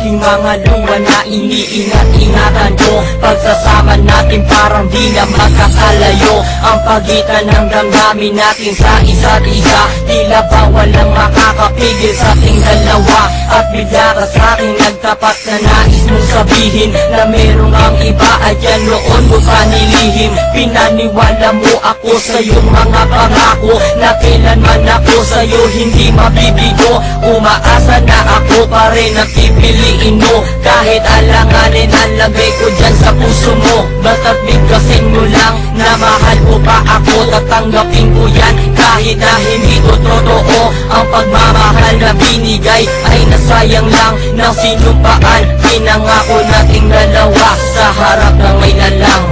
aking mga luha na iniingat-ingatan ko. Pagsasama natin parang di na magkakalayo ang pagitan ng damdamin natin sa isa't isa. Tila ba walang makakapigil sa ating dalawa. At bigla ka sa'king nagtapat na nais mong sabihin na merong ang iba at yan noon mo pa nilihim. Pinaniwala mo ako sa iyong mga pangako na kailanman ako sa'yo hindi mabibigo. Umaasa na ako pa rin ang pipiliin mo kahit alanganin ang lagay ko dyan sa puso mo. Bata't bigkasin mo lang na mahal mo pa ako. Tatanggapin ko yan kahit na hindi ko totoo. Ang pagmamahal na binigay ay nasayang lang ng sinumpaan. Pinangako nating dalawa sa harap ng may lalang.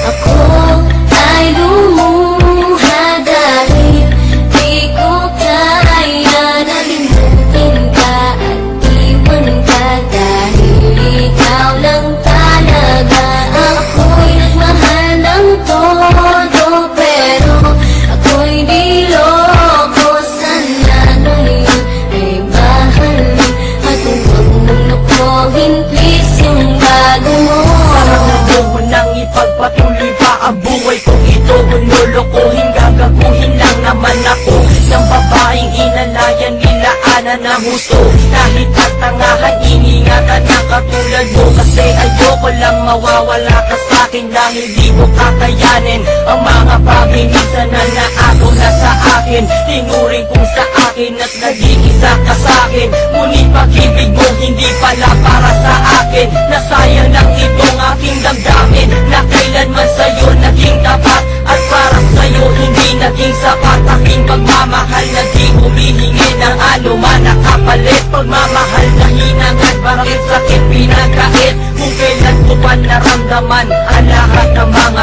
Ako ay lumuha dahil di ko kaya na limutin ka at iwan ka. Dahil ikaw lang talaga. Ako'y nagmahal ng todo, pero ako'y di loko. Sana ngayon ay mahalin at huwag mong lukuhin, please, yung bago mo. Gusto mo nang ipagpatuloy pa ang buhay kong ito. Kung lolokohin, gagaguhin lang naman ako ng babaeng inalayan nila ana na gusto. Kahit katangahan, iningatan na katulad mo. Kasi ayoko lang mawawala ka sa'kin dahil di ko kakayanin ang mga pag-inisa na naago na sa akin. Tinuring kong sa akin at nag-iisa ka sa'kin. Ngunit pag-ibig mo hindi pala para sa akin. Nasayang lang itong aking damdamin na kailanman sa'yo naging tapat. At para sa'yo hindi naging sapat. Aking pagmamahal na di humihingi ng anuman na kapalit. Pagmamahal na hinangad, maraming sakit pinagkait. Kung kailan ko pa naramdaman ang lahat ng mga